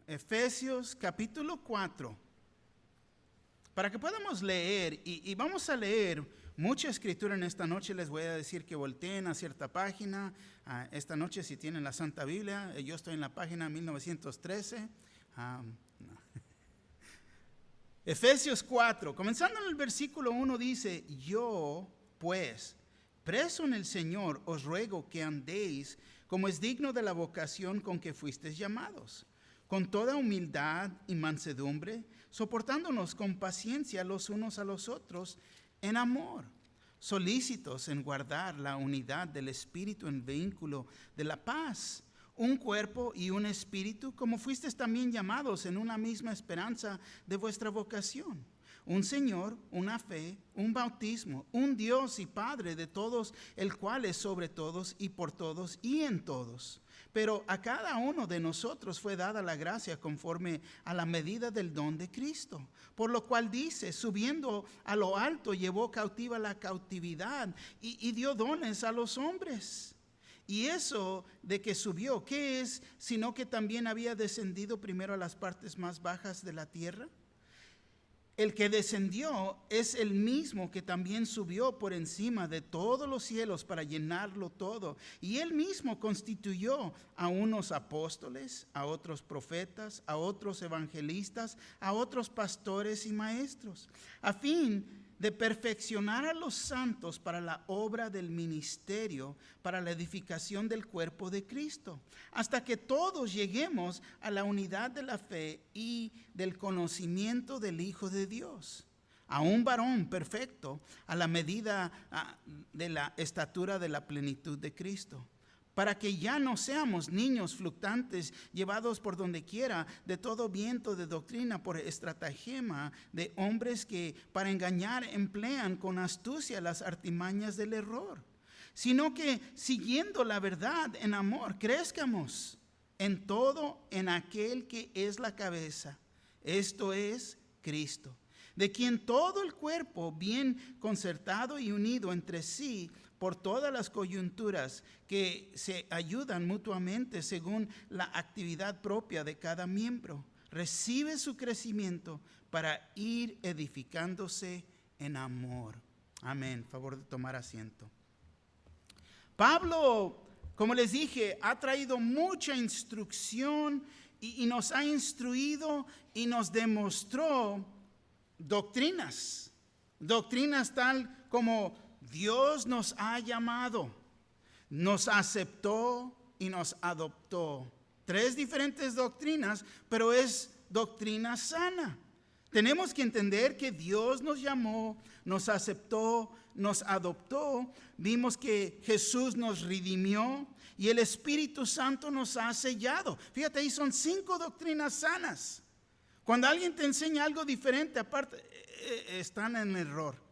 Efesios capítulo 4. Para que podamos leer, y vamos a leer mucha escritura en esta noche. Les voy a decir que volteen a cierta página. Esta noche, si tienen la Santa Biblia, yo estoy en la página 1913. Efesios 4, comenzando en el versículo 1 dice: yo pues, preso en el Señor, os ruego que andéis como es digno de la vocación con que fuisteis llamados, con toda humildad y mansedumbre, soportándonos con paciencia los unos a los otros en amor, solícitos en guardar la unidad del Espíritu en vínculo de la paz. Un cuerpo y un espíritu, como fuisteis también llamados en una misma esperanza de vuestra vocación. Un Señor, una fe, un bautismo, un Dios y Padre de todos, el cual es sobre todos y por todos y en todos. Pero a cada uno de nosotros fue dada la gracia conforme a la medida del don de Cristo. Por lo cual dice: subiendo a lo alto, llevó cautiva la cautividad y dio dones a los hombres. Y eso de que subió, ¿qué es? Sino que también había descendido primero a las partes más bajas de la tierra. El que descendió es el mismo que también subió por encima de todos los cielos para llenarlo todo. Y él mismo constituyó a unos apóstoles, a otros profetas, a otros evangelistas, a otros pastores y maestros, a fin de perfeccionar a los santos para la obra del ministerio, para la edificación del cuerpo de Cristo, hasta que todos lleguemos a la unidad de la fe y del conocimiento del Hijo de Dios, a un varón perfecto, a la medida de la estatura de la plenitud de Cristo, para que ya no seamos niños fluctuantes, llevados por donde quiera de todo viento de doctrina, por estratagema de hombres que para engañar emplean con astucia las artimañas del error, sino que siguiendo la verdad en amor, crezcamos en todo en aquel que es la cabeza, esto es Cristo, de quien todo el cuerpo, bien concertado y unido entre sí por todas las coyunturas que se ayudan mutuamente según la actividad propia de cada miembro, recibe su crecimiento para ir edificándose en amor. Amén. Favor de tomar asiento. Pablo, como les dije, ha traído mucha instrucción y nos ha instruido y nos demostró doctrinas tal como Dios nos ha llamado, nos aceptó y nos adoptó. 3 diferentes doctrinas, pero es doctrina sana. Tenemos que entender que Dios nos llamó, nos aceptó, nos adoptó. Vimos que Jesús nos redimió y el Espíritu Santo nos ha sellado. Fíjate, ahí son 5 doctrinas sanas. Cuando alguien te enseña algo diferente, aparte, están en error.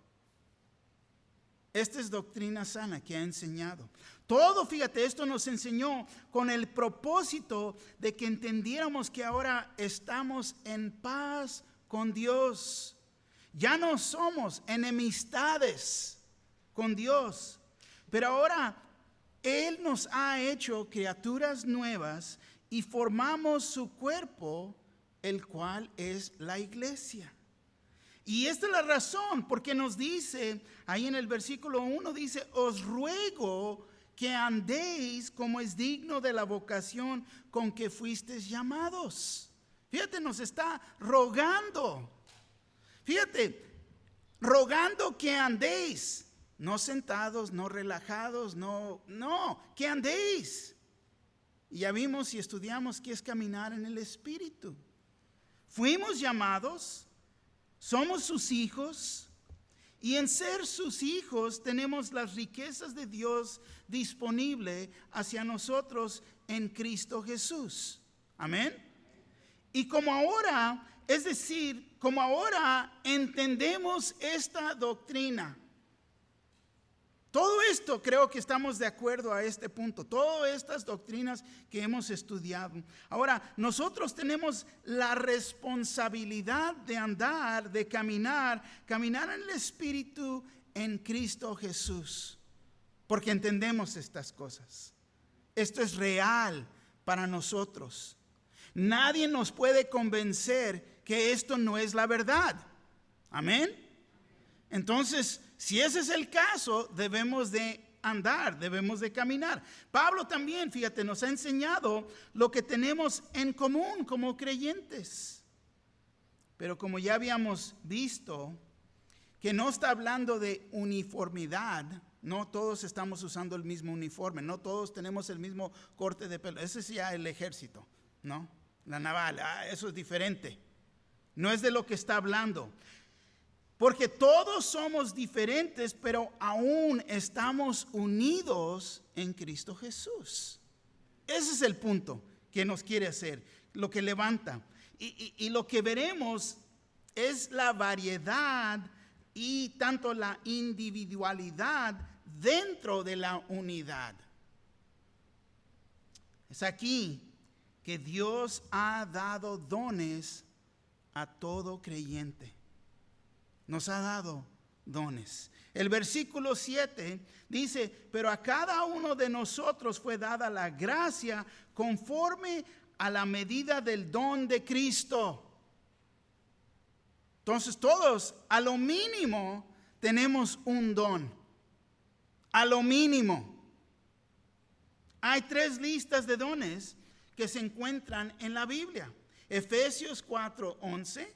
Esta es doctrina sana que ha enseñado. Todo, fíjate, esto nos enseñó con el propósito de que entendiéramos que ahora estamos en paz con Dios. Ya no somos enemistades con Dios, pero ahora Él nos ha hecho criaturas nuevas y formamos su cuerpo, el cual es la iglesia. Y esta es la razón, porque nos dice, ahí en el versículo 1 dice: os ruego que andéis como es digno de la vocación con que fuisteis llamados. Fíjate, nos está rogando. Fíjate, rogando que andéis, no sentados, no relajados, no, que andéis. Y ya vimos y estudiamos qué es caminar en el Espíritu. Fuimos llamados, somos sus hijos, y en ser sus hijos tenemos las riquezas de Dios disponible hacia nosotros en Cristo Jesús. Amén. Y como ahora, es decir, como ahora entendemos esta doctrina, todo esto creo que estamos de acuerdo a este punto, todas estas doctrinas que hemos estudiado. Ahora, nosotros tenemos la responsabilidad de andar, de caminar en el Espíritu en Cristo Jesús, porque entendemos estas cosas. Esto es real para nosotros. Nadie nos puede convencer que esto no es la verdad. Amén. Entonces, si ese es el caso, debemos de andar, debemos de caminar. Pablo también, fíjate, nos ha enseñado lo que tenemos en común como creyentes. Pero como ya habíamos visto, que no está hablando de uniformidad. No todos estamos usando el mismo uniforme, no todos tenemos el mismo corte de pelo. Ese es ya el ejército, ¿no? La naval, eso es diferente. No es de lo que está hablando. Porque todos somos diferentes, pero aún estamos unidos en Cristo Jesús. Ese es el punto que nos quiere hacer, lo que levanta. Y lo que veremos es la variedad y tanto la individualidad dentro de la unidad. Es aquí que Dios ha dado dones a todo creyente. Nos ha dado dones. El versículo 7 dice, pero a cada uno de nosotros fue dada la gracia conforme a la medida del don de Cristo. Entonces todos, a lo mínimo, tenemos un don. A lo mínimo. Hay 3 listas de dones que se encuentran en la Biblia. Efesios 4:11,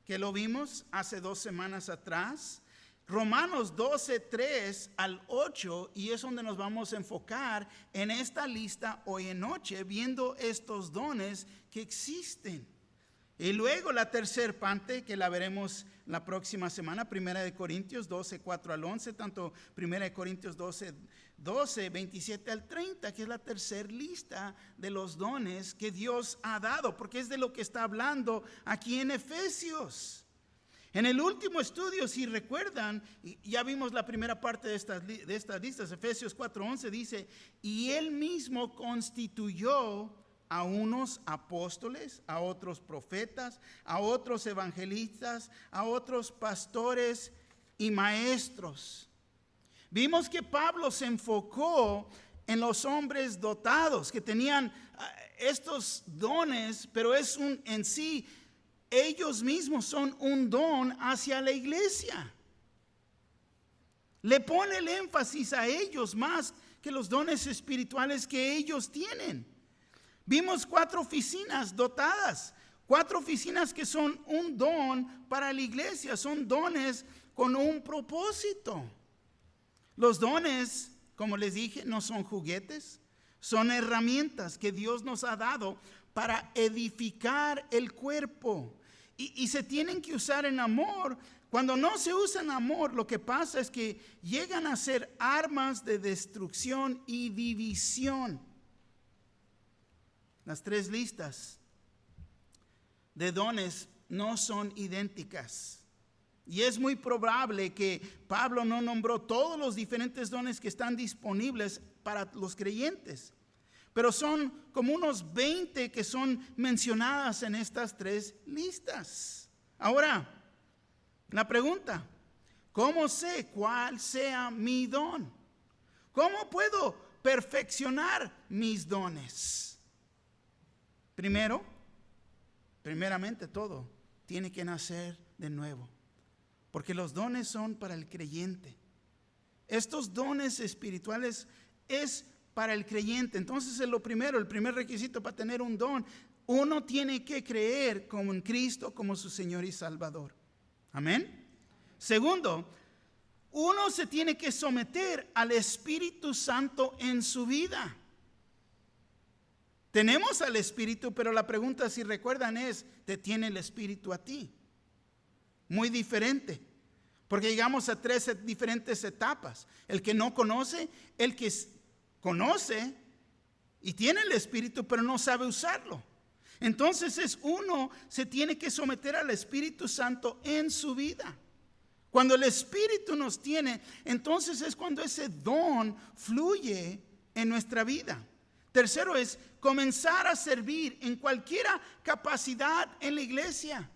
que lo vimos hace 2 semanas atrás. Romanos 12:3 al 8, y es donde nos vamos a enfocar en esta lista hoy en noche, viendo estos dones que existen. Y luego la tercera parte, que la veremos la próxima semana, 1 Corintios 12:4 al 11, tanto 1 Corintios 12, 27 al 30, que es la tercera lista de los dones que Dios ha dado, porque es de lo que está hablando aquí en Efesios. En el último estudio, si recuerdan, ya vimos la primera parte de estas listas. Efesios 4:11 dice, y Él mismo constituyó a unos apóstoles, a otros profetas, a otros evangelistas, a otros pastores y maestros. Vimos que Pablo se enfocó en los hombres dotados, que tenían estos dones, pero en sí, ellos mismos son un don hacia la iglesia. Le pone el énfasis a ellos más que los dones espirituales que ellos tienen. Vimos 4 oficinas dotadas, 4 oficinas que son un don para la iglesia, son dones con un propósito. Los dones, como les dije, no son juguetes, son herramientas que Dios nos ha dado para edificar el cuerpo. Y se tienen que usar en amor. Cuando no se usa en amor, lo que pasa es que llegan a ser armas de destrucción y división. Las 3 listas de dones no son idénticas. Y es muy probable que Pablo no nombró todos los diferentes dones que están disponibles para los creyentes. Pero son como unos 20 que son mencionadas en estas 3 listas. Ahora, la pregunta, ¿cómo sé cuál sea mi don? ¿Cómo puedo perfeccionar mis dones? Primeramente todo, tiene que nacer de nuevo. Porque los dones son para el creyente. Estos dones espirituales es para el creyente. Entonces el primer requisito para tener un don, uno tiene que creer en Cristo como su Señor y Salvador. Amén. Segundo, uno se tiene que someter al Espíritu Santo en su vida. Tenemos al Espíritu, pero la pregunta, si recuerdan, es, ¿te tiene el Espíritu a ti? Muy diferente, porque llegamos a 3 diferentes etapas. El que no conoce, el que conoce y tiene el Espíritu, pero no sabe usarlo. Entonces uno se tiene que someter al Espíritu Santo en su vida. Cuando el Espíritu nos tiene, entonces es cuando ese don fluye en nuestra vida. Tercero es comenzar a servir en cualquier capacidad en la iglesia.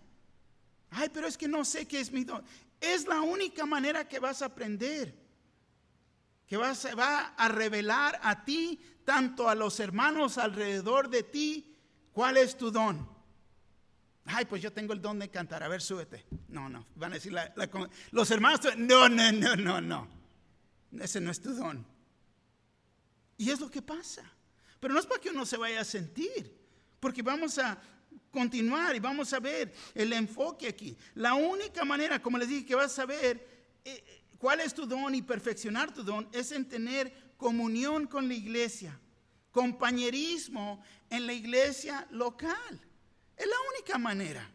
Ay, pero es que no sé qué es mi don. Es la única manera que vas a aprender, que va a revelar a ti, tanto a los hermanos alrededor de ti, ¿Cuál es tu don? Ay, pues yo tengo el don de cantar. A ver, súbete. No, van a decir los hermanos. No. Ese no es tu don. Y es lo que pasa. Pero no es para que uno se vaya a sentir, porque vamos a continuar y vamos a ver el enfoque aquí. La única manera, como les dije, que vas a ver cuál es tu don y perfeccionar tu don es en tener comunión con la iglesia, compañerismo en la iglesia local. Es la única manera.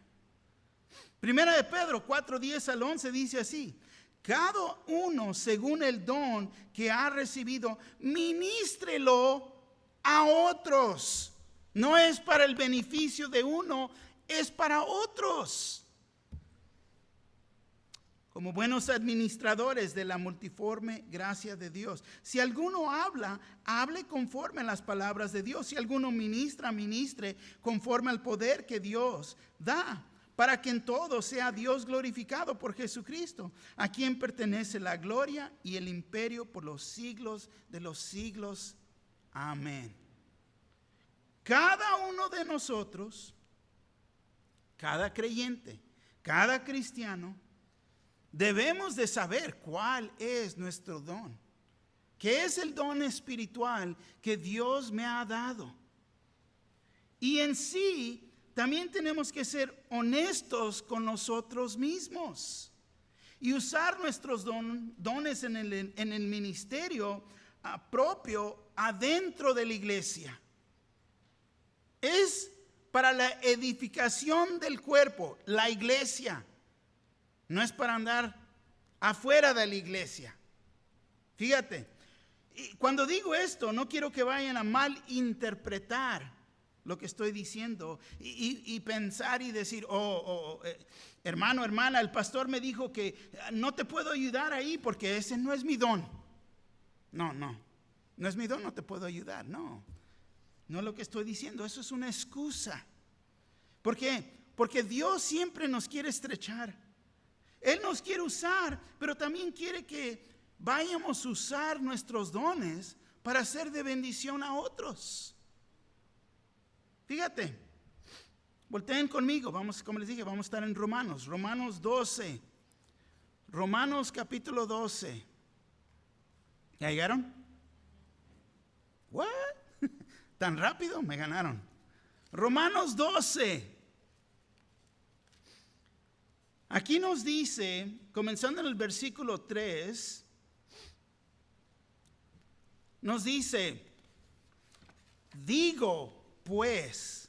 Primera de Pedro 4:10 al 11 dice así: cada uno según el don que ha recibido, ministrelo a otros. No es para el beneficio de uno, es para otros. Como buenos administradores de la multiforme gracia de Dios. Si alguno habla, hable conforme a las palabras de Dios. Si alguno ministra, ministre conforme al poder que Dios da, para que en todo sea Dios glorificado por Jesucristo, a quien pertenece la gloria y el imperio por los siglos de los siglos. Amén. Cada uno de nosotros, cada creyente, cada cristiano, debemos de saber cuál es nuestro don. ¿Qué es el don espiritual que Dios me ha dado? Y en sí, también tenemos que ser honestos con nosotros mismos y usar nuestros dones en el ministerio propio adentro de la iglesia. Es para la edificación del cuerpo, la iglesia. No es para andar afuera de la iglesia. Fíjate, cuando digo esto, no quiero que vayan a malinterpretar lo que estoy diciendo y pensar y decir, hermano, hermana, el pastor me dijo que no te puedo ayudar ahí porque ese no es mi don. No es mi don, no te puedo ayudar, no es lo que estoy diciendo, eso es una excusa. ¿Por qué? Porque Dios siempre nos quiere estrechar. Él nos quiere usar, pero también quiere que vayamos a usar nuestros dones para ser de bendición a otros. Fíjate, volteen conmigo, vamos, como les dije, vamos a estar en Romanos 12, Romanos capítulo 12. ¿Ya llegaron? ¿What? ¿Tan rápido? Me ganaron. Romanos 12. Aquí nos dice, comenzando en el versículo 3, nos dice: digo pues,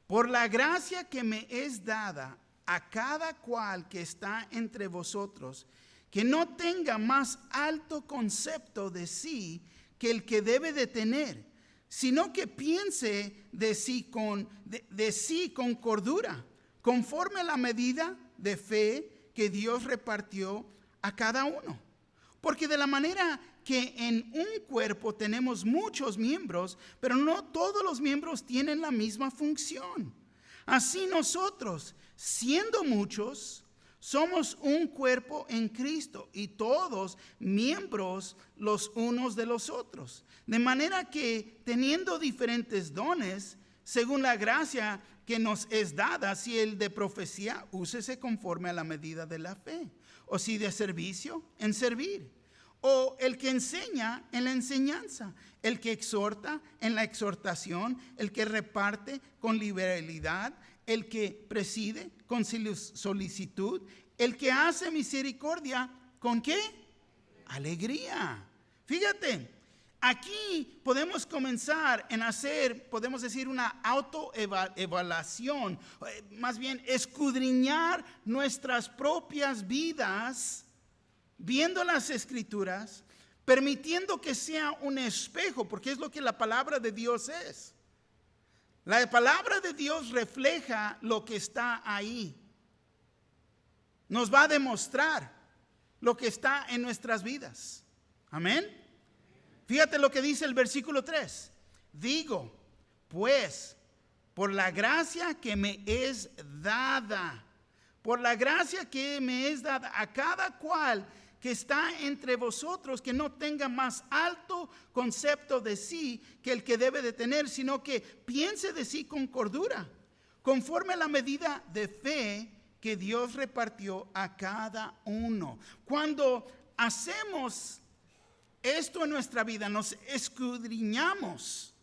por la gracia que me es dada a cada cual que está entre vosotros, que no tenga más alto concepto de sí que el que debe de tener, sino que piense de sí con cordura, conforme a la medida de fe que Dios repartió a cada uno. Porque de la manera que en un cuerpo tenemos muchos miembros, pero no todos los miembros tienen la misma función. Así nosotros, siendo muchos, somos un cuerpo en Cristo y todos miembros los unos de los otros. De manera que teniendo diferentes dones, según la gracia que nos es dada, si el de profecía, úsese conforme a la medida de la fe, o si de servicio, en servir, o el que enseña, en la enseñanza, el que exhorta, en la exhortación, el que reparte con liberalidad, el que preside con solicitud, el que hace misericordia, ¿con qué? Alegría. Fíjate, aquí podemos comenzar en hacer, podemos decir, una autoevaluación, más bien escudriñar nuestras propias vidas, viendo las escrituras, permitiendo que sea un espejo, porque es lo que la palabra de Dios es. La palabra de Dios refleja lo que está ahí. Nos va a demostrar lo que está en nuestras vidas. Amén. Fíjate lo que dice el versículo 3. Digo, pues, por la gracia que me es dada, por la gracia que me es dada a cada cual que está entre vosotros que no tenga más alto concepto de sí que el que debe de tener, sino que piense de sí con cordura, conforme a la medida de fe que Dios repartió a cada uno. Cuando hacemos esto en nuestra vida, nos escudriñamos,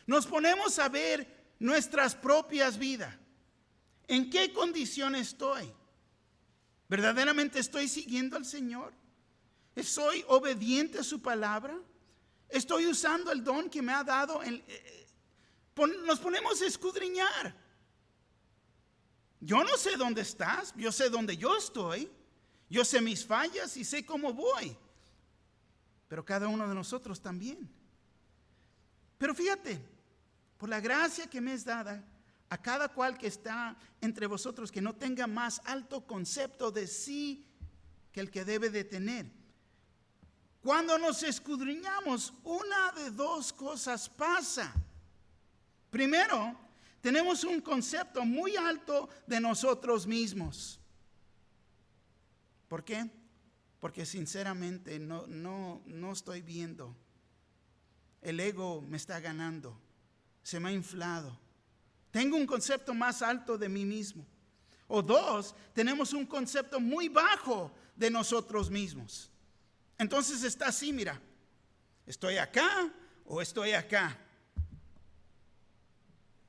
nos ponemos a ver nuestras propias vidas. ¿En qué condición estoy? ¿Verdaderamente estoy siguiendo al Señor? ¿Soy obediente a su palabra? ¿Estoy usando el don que me ha dado? Nos ponemos a escudriñar. Yo no sé dónde estás, yo sé dónde yo estoy. Yo sé mis fallas y sé cómo voy. Pero cada uno de nosotros también. Pero fíjate, por la gracia que me es dada, a cada cual que está entre vosotros que no tenga más alto concepto de sí que el que debe de tener. Cuando nos escudriñamos, una de dos cosas pasa. Primero, tenemos un concepto muy alto de nosotros mismos. ¿Por qué? Porque sinceramente no estoy viendo. El ego me está ganando. Se me ha inflado. Tengo un concepto más alto de mí mismo. O dos, tenemos un concepto muy bajo de nosotros mismos. Entonces está así, mira. ¿Estoy acá o estoy acá?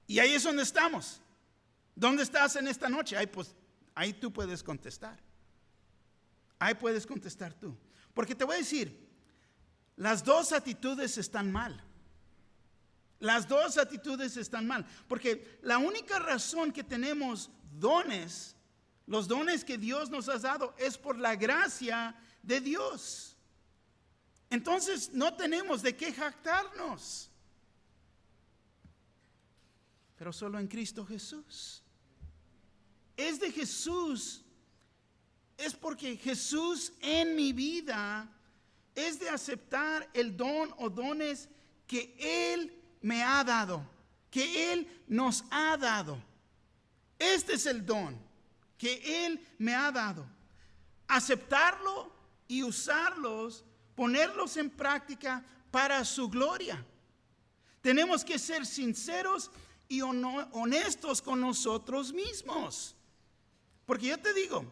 Y ahí es donde estamos. ¿Dónde estás en esta noche? Ahí tú puedes contestar. Ahí puedes contestar tú. Porque te voy a decir, las dos actitudes están mal. Las dos actitudes están mal. Porque la única razón que tenemos dones, los dones que Dios nos ha dado, es por la gracia de Dios. Entonces no tenemos de qué jactarnos. Pero solo en Cristo Jesús. Es de Jesús. Es porque Jesús en mi vida es de aceptar el don o dones que Él me ha dado, que Él nos ha dado. Este es el don que Él me ha dado. Aceptarlo y usarlos, ponerlos en práctica para su gloria. Tenemos que ser sinceros y honestos con nosotros mismos. Porque yo te digo,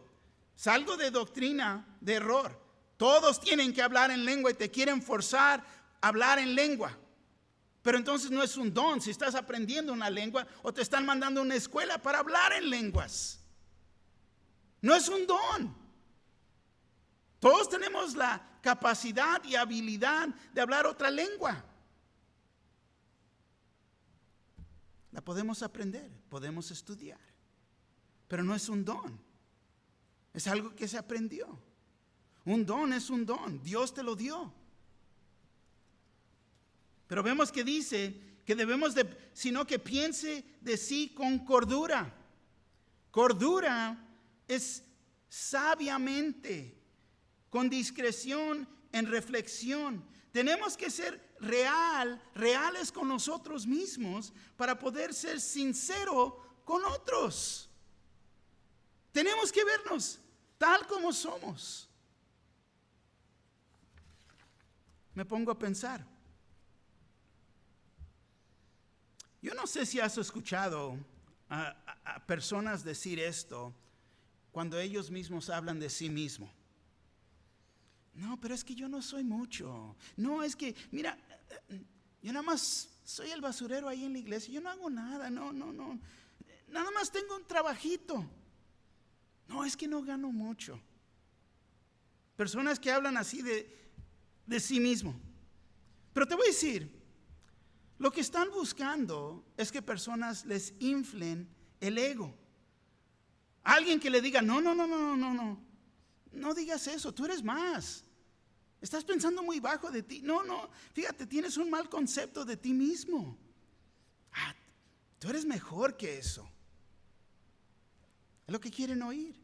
salgo de doctrina de error. Todos tienen que hablar en lengua y te quieren forzar a hablar en lengua. Pero entonces no es un don si estás aprendiendo una lengua o te están mandando a una escuela para hablar en lenguas. No es un don. Todos tenemos la capacidad y habilidad de hablar otra lengua. La podemos aprender, podemos estudiar. Pero no es un don. Es algo que se aprendió. Un don es un don. Dios te lo dio. Pero vemos que dice que debemos de, sino que piense de sí con cordura. Cordura es sabiamente, con discreción, en reflexión. Tenemos que ser reales con nosotros mismos para poder ser sinceros con otros. Tenemos que vernos tal como somos. Me pongo a pensar. Yo no sé si has escuchado a personas decir esto cuando ellos mismos hablan de sí mismos. No, pero es que yo no soy mucho. No, es que, mira, yo nada más soy el basurero ahí en la iglesia. Yo no hago nada, no. Nada más tengo un trabajito. No, es que no gano mucho. Personas que hablan así de sí mismo. Pero te voy a decir, lo que están buscando es que personas les inflen el ego. Alguien que le diga, no digas eso, tú eres más. Estás pensando muy bajo de ti. No, fíjate, tienes un mal concepto de ti mismo. Tú eres mejor que eso. Es lo que quieren oír.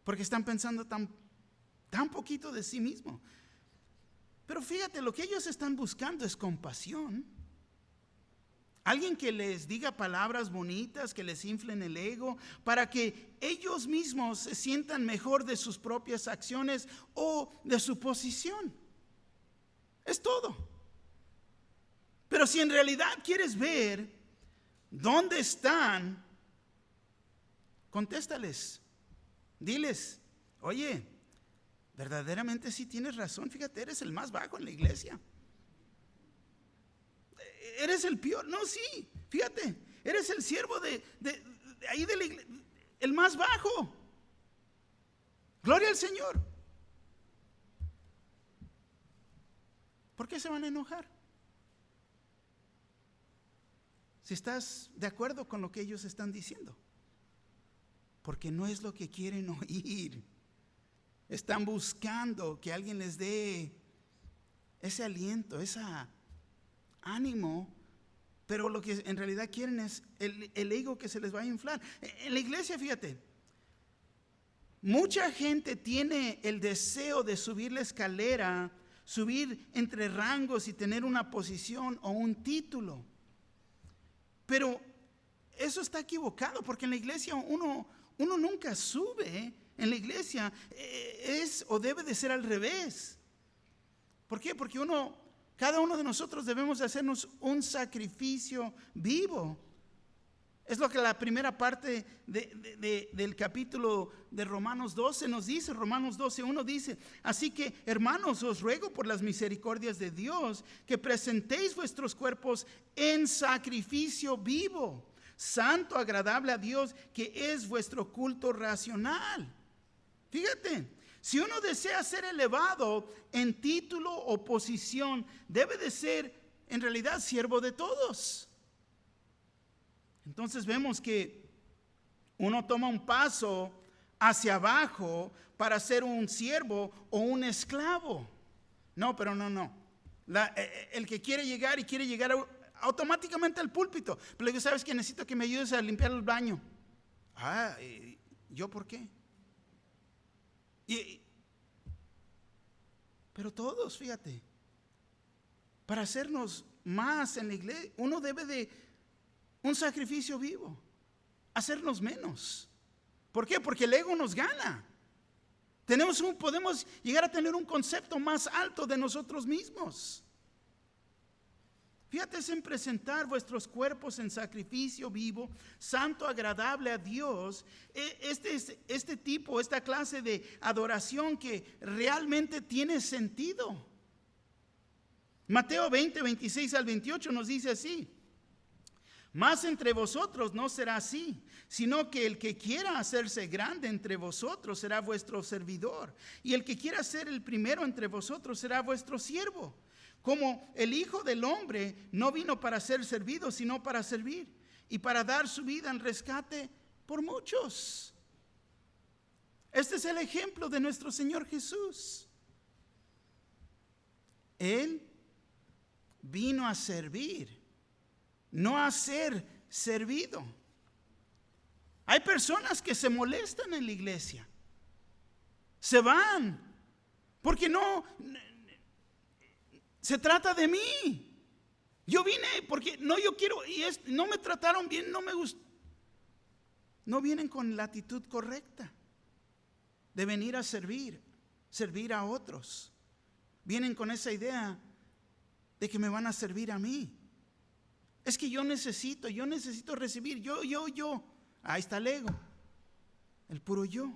Porque están pensando tan poquito de sí mismo. Pero fíjate, lo que ellos están buscando es compasión. Alguien que les diga palabras bonitas, que les inflen el ego, para que ellos mismos se sientan mejor de sus propias acciones o de su posición. Es todo. Pero si en realidad quieres ver dónde están, contéstales. Diles, oye, verdaderamente sí tienes razón. Fíjate, eres el más bajo en la iglesia. Eres el peor. No, sí, fíjate, eres el siervo de ahí de la iglesia, el más bajo. Gloria al Señor. ¿Por qué se van a enojar? Si estás de acuerdo con lo que ellos están diciendo. Porque no es lo que quieren oír. Están buscando que alguien les dé ese aliento, ese ánimo, pero lo que en realidad quieren es el ego que se les va a inflar. En la iglesia, fíjate, mucha gente tiene el deseo de subir la escalera, subir entre rangos y tener una posición o un título. Pero eso está equivocado, porque en la iglesia uno nunca sube. En la iglesia es o debe de ser al revés. ¿Por qué? Porque cada uno de nosotros debemos de hacernos un sacrificio vivo. Es lo que la primera parte del capítulo de Romanos 12 nos dice. Romanos 12:1 dice: así que, hermanos, os ruego por las misericordias de Dios que presentéis vuestros cuerpos en sacrificio vivo, santo, agradable a Dios, que es vuestro culto racional. Fíjate, si uno desea ser elevado en título o posición, debe de ser en realidad siervo de todos. Entonces vemos que uno toma un paso hacia abajo para ser un siervo o un esclavo. No, pero no. El que quiere llegar automáticamente al púlpito. Pero le digo, ¿sabes qué? Necesito que me ayudes a limpiar el baño. ¿Yo por qué? Pero todos, fíjate, para hacernos más en la iglesia, uno debe de un sacrificio vivo, hacernos menos. ¿Por qué? Porque el ego nos gana. Podemos llegar a tener un concepto más alto de nosotros mismos. Fíjate, es en presentar vuestros cuerpos en sacrificio vivo, santo, agradable a Dios. Esta clase de adoración que realmente tiene sentido. Mateo 20, 26 al 28 nos dice así: mas entre vosotros no será así, sino que el que quiera hacerse grande entre vosotros será vuestro servidor, y el que quiera ser el primero entre vosotros será vuestro siervo. Como el Hijo del Hombre no vino para ser servido, sino para servir, y para dar su vida en rescate por muchos. Este es el ejemplo de nuestro Señor Jesús. Él vino a servir, no a ser servido. Hay personas que se molestan en la iglesia, se van, porque no se trata de mí. Yo vine porque yo quiero, no me trataron bien, no me gustó. No vienen con la actitud correcta de venir a servir a otros. Vienen con esa idea de que me van a servir a mí. Es que yo necesito recibir, yo. Ahí está el ego, el puro yo.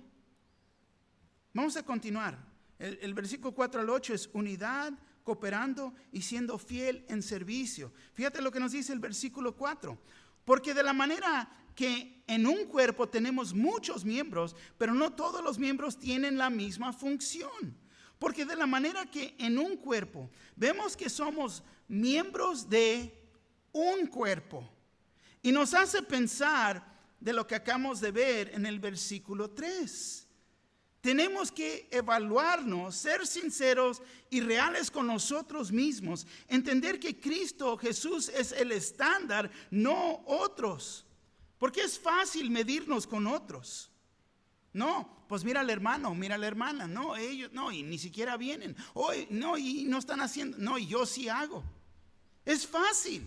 Vamos a continuar. El versículo 4 al 8 es unidad, cooperando y siendo fiel en servicio. Fíjate lo que nos dice el versículo 4. Porque de la manera que en un cuerpo tenemos muchos miembros, pero no todos los miembros tienen la misma función. Porque de la manera que en un cuerpo vemos que somos miembros de un cuerpo. Y nos hace pensar de lo que acabamos de ver en el versículo 3. Tenemos que evaluarnos, ser sinceros y reales con nosotros mismos. Entender que Cristo Jesús es el estándar, no otros. Porque es fácil medirnos con otros. No, pues mira al hermano, mira a la hermana. No, ellos no, y ni siquiera vienen. No, y no están haciendo. No, y yo sí hago. Es fácil.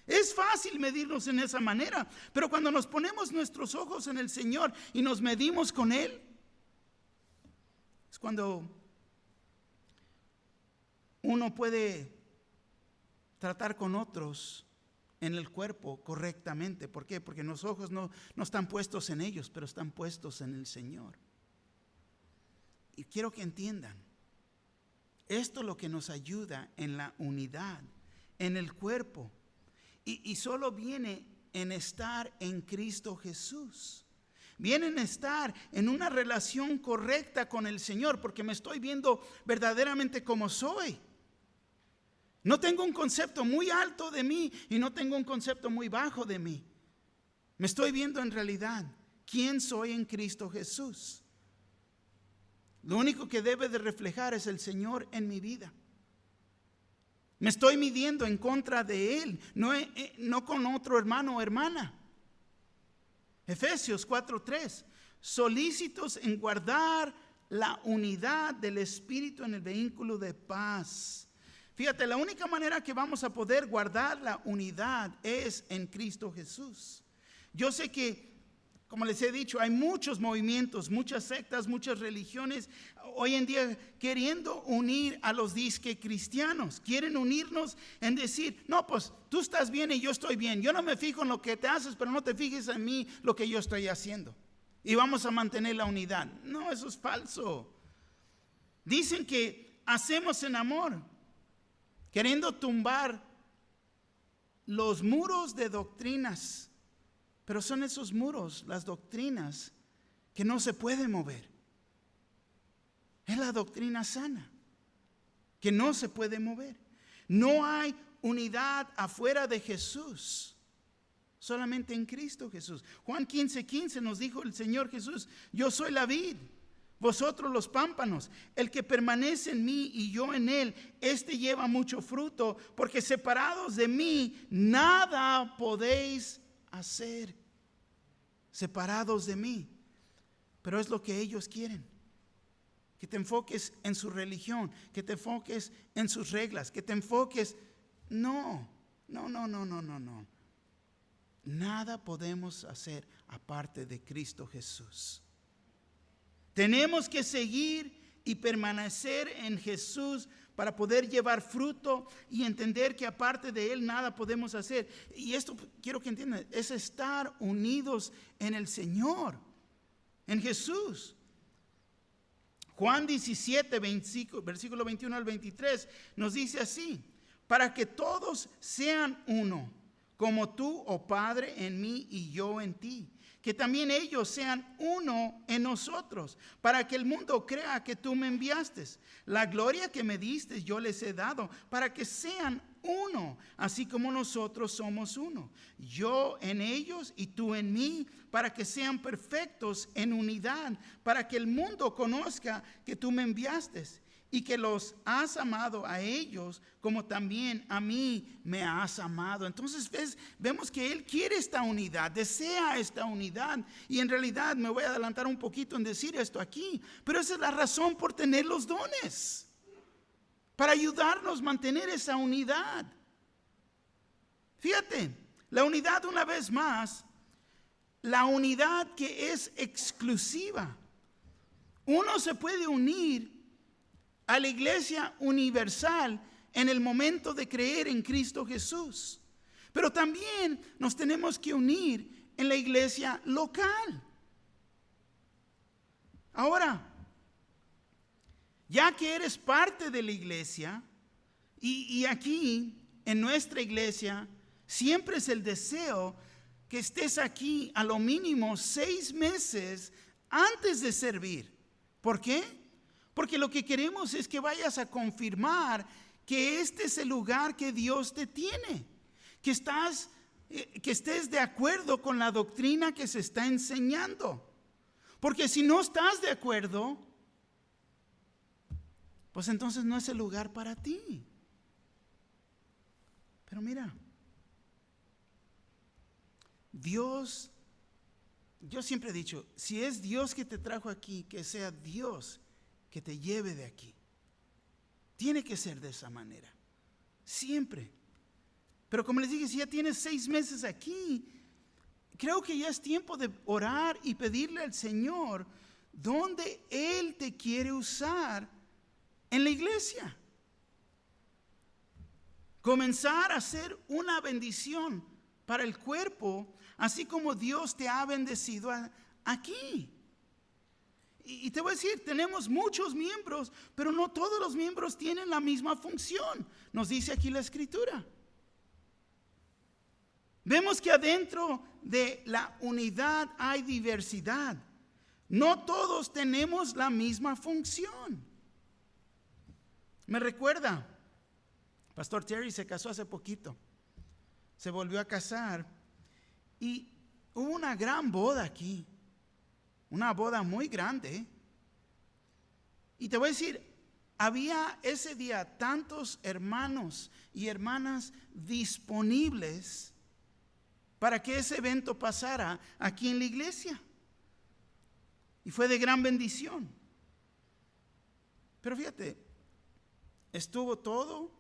Es fácil medirnos en esa manera, pero cuando nos ponemos nuestros ojos en el Señor y nos medimos con Él, es cuando uno puede tratar con otros en el cuerpo correctamente. ¿Por qué? Porque los ojos no están puestos en ellos, pero están puestos en el Señor. Y quiero que entiendan, esto es lo que nos ayuda en la unidad, en el cuerpo. Y solo viene en estar en Cristo Jesús. Viene en estar en una relación correcta con el Señor, porque me estoy viendo verdaderamente como soy. No tengo un concepto muy alto de mí y no tengo un concepto muy bajo de mí. Me estoy viendo en realidad quién soy en Cristo Jesús. Lo único que debe de reflejar es el Señor en mi vida. Me estoy midiendo en contra de Él, no con otro hermano o hermana. Efesios 4:3, solícitos en guardar la unidad del Espíritu en el vínculo de paz. Fíjate, la única manera que vamos a poder guardar la unidad es en Cristo Jesús. Yo sé que, como les he dicho, hay muchos movimientos, muchas sectas, muchas religiones hoy en día queriendo unir a los disque cristianos. Quieren unirnos en decir, no, pues tú estás bien y yo estoy bien. Yo no me fijo en lo que te haces, pero no te fijes en mí lo que yo estoy haciendo. Y vamos a mantener la unidad. No, eso es falso. Dicen que hacemos en amor, queriendo tumbar los muros de doctrinas. Pero son esos muros, las doctrinas, que no se pueden mover. Es la doctrina sana, que no se puede mover. No hay unidad afuera de Jesús, solamente en Cristo Jesús. Juan 15:15 nos dijo el Señor Jesús, yo soy la vid, vosotros los pámpanos. El que permanece en mí y yo en él, este lleva mucho fruto, porque separados de mí nada podéis hacer. Separados de mí. Pero es lo que ellos quieren. Que te enfoques en su religión, que te enfoques en sus reglas, que te enfoques. No. Nada podemos hacer aparte de Cristo Jesús. Tenemos que seguir y permanecer en Jesús para poder llevar fruto y entender que aparte de Él nada podemos hacer. Y esto quiero que entiendan, es estar unidos en el Señor, en Jesús. Juan 17, versículo 21 al 23, nos dice así, para que todos sean uno, como tú, oh Padre, en mí y yo en ti. Que también ellos sean uno en nosotros, para que el mundo crea que tú me enviaste. La gloria que me diste yo les he dado, para que sean uno, así como nosotros somos uno. Yo en ellos y tú en mí, para que sean perfectos en unidad, para que el mundo conozca que tú me enviaste y que los has amado a ellos como también a mí me has amado. Entonces vemos que Él quiere esta unidad, desea esta unidad. Y en realidad me voy a adelantar un poquito en decir esto aquí, pero esa es la razón por tener los dones, para ayudarnos a mantener esa unidad. Fíjate, la unidad una vez más, la unidad que es exclusiva. Uno se puede unir a la iglesia universal en el momento de creer en Cristo Jesús. Pero también nos tenemos que unir en la iglesia local. Ahora, ya que eres parte de la iglesia, y aquí en nuestra iglesia siempre es el deseo que estés aquí a lo mínimo 6 meses antes de servir. ¿Por qué? Porque lo que queremos es que vayas a confirmar que este es el lugar que Dios te tiene, que estés de acuerdo con la doctrina que se está enseñando. Porque si no estás de acuerdo, pues entonces no es el lugar para ti. Pero mira, Dios, yo siempre he dicho, si es Dios que te trajo aquí, que sea Dios que te lleve de aquí. Tiene que ser de esa manera, siempre. Pero como les dije, si ya tienes 6 meses aquí, creo que ya es tiempo de orar y pedirle al Señor dónde Él te quiere usar en la iglesia. Comenzar a ser una bendición para el cuerpo, así como Dios te ha bendecido aquí. Y te voy a decir, tenemos muchos miembros, pero no todos los miembros tienen la misma función. Nos dice aquí la Escritura. Vemos que adentro de la unidad hay diversidad. No todos tenemos la misma función. Me recuerda, Pastor Terry se casó hace poquito. Se volvió a casar y hubo una gran boda aquí. Una boda muy grande. Y te voy a decir, había ese día tantos hermanos y hermanas disponibles para que ese evento pasara aquí en la iglesia. Y fue de gran bendición. Pero fíjate, estuvo todo,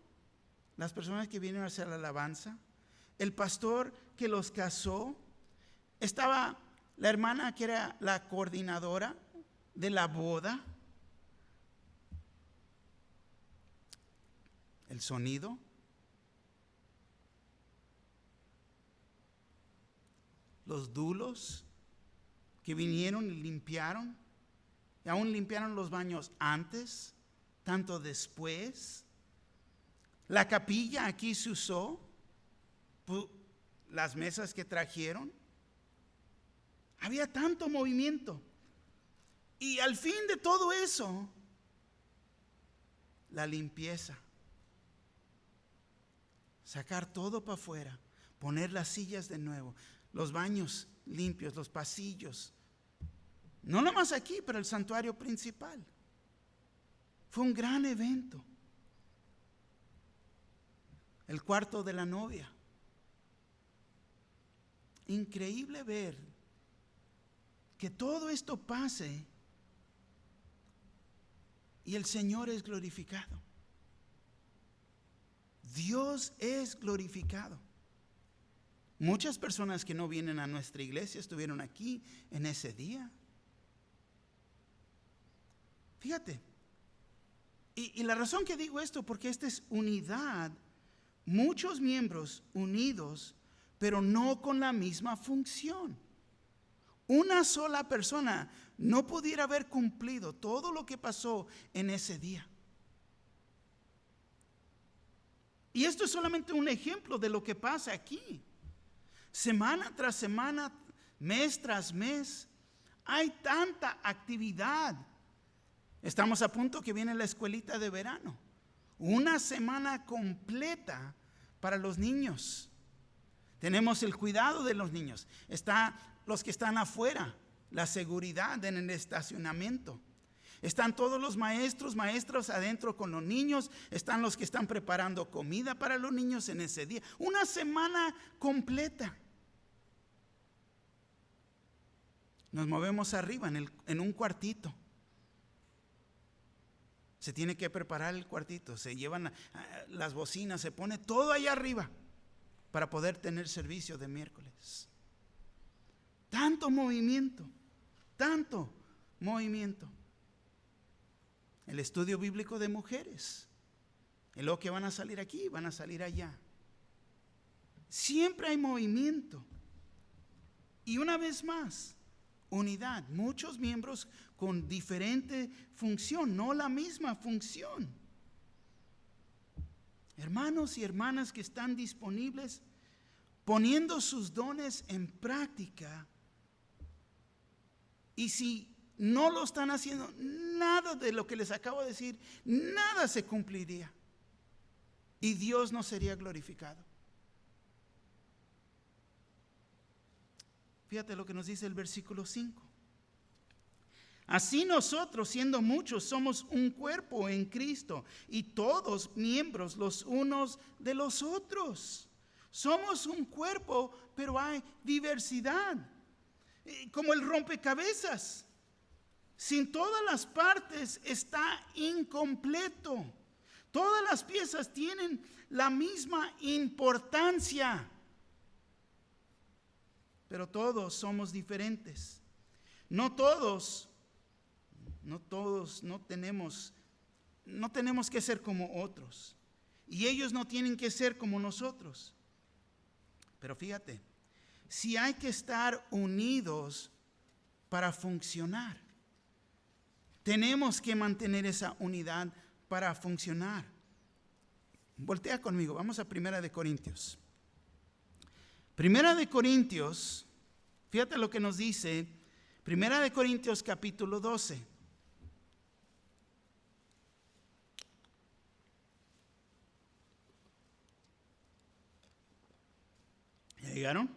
las personas que vinieron a hacer la alabanza, el pastor que los casó, estaba la hermana que era la coordinadora de la boda, el sonido, los dulos que vinieron y limpiaron, y aún limpiaron los baños antes, tanto después. La capilla aquí se usó, las mesas que trajeron. Había tanto movimiento. Y al fin de todo eso, la limpieza. Sacar todo para afuera, poner las sillas de nuevo, los baños limpios, los pasillos. No nomás aquí, pero el santuario principal. Fue un gran evento. El cuarto de la novia. Increíble ver que todo esto pase y el Señor es glorificado. Dios es glorificado. Muchas personas que no vienen a nuestra iglesia estuvieron aquí en ese día. Fíjate. Y la razón que digo esto, porque esta es unidad. Muchos miembros unidos, pero no con la misma función. Una sola persona no pudiera haber cumplido todo lo que pasó en ese día. Y esto es solamente un ejemplo de lo que pasa aquí. Semana tras semana, mes tras mes, hay tanta actividad. Estamos a punto que viene la escuelita de verano. Una semana completa para los niños. Tenemos el cuidado de los niños. Están los que están afuera, la seguridad en el estacionamiento. Están todos los maestros adentro con los niños. Están los que están preparando comida para los niños en ese día. Una semana completa. Nos movemos arriba en un cuartito. Se tiene que preparar el cuartito. Se llevan las bocinas, se pone todo allá arriba para poder tener servicio de miércoles. Tanto movimiento. El estudio bíblico de mujeres. Y luego que van a salir aquí, van a salir allá. Siempre hay movimiento. Y una vez más, unidad. Muchos miembros con diferente función, no la misma función. Hermanos y hermanas que están disponibles, poniendo sus dones en práctica. Y si no lo están haciendo, nada de lo que les acabo de decir, nada se cumpliría. Y Dios no sería glorificado. Fíjate lo que nos dice el versículo 5. Así nosotros, siendo muchos, somos un cuerpo en Cristo y todos miembros los unos de los otros. Somos un cuerpo, pero hay diversidad. Como el rompecabezas. Sin todas las partes está incompleto. Todas las piezas tienen la misma importancia, pero todos somos diferentes. No tenemos que ser como otros, y ellos no tienen que ser como nosotros. Pero fíjate, si hay que estar unidos para funcionar, tenemos que mantener esa unidad para funcionar. Voltea conmigo, vamos a Primera de Corintios. Primera de Corintios, fíjate lo que nos dice Primera de Corintios capítulo 12. ¿Ya llegaron?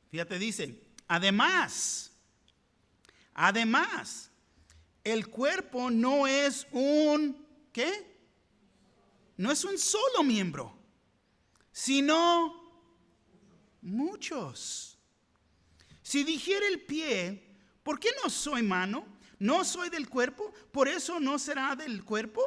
Fíjate, dice, además, el cuerpo no es ¿qué? No es un solo miembro, sino muchos. Si dijera el pie, ¿por qué no soy mano? ¿No soy del cuerpo? ¿Por eso no será del cuerpo?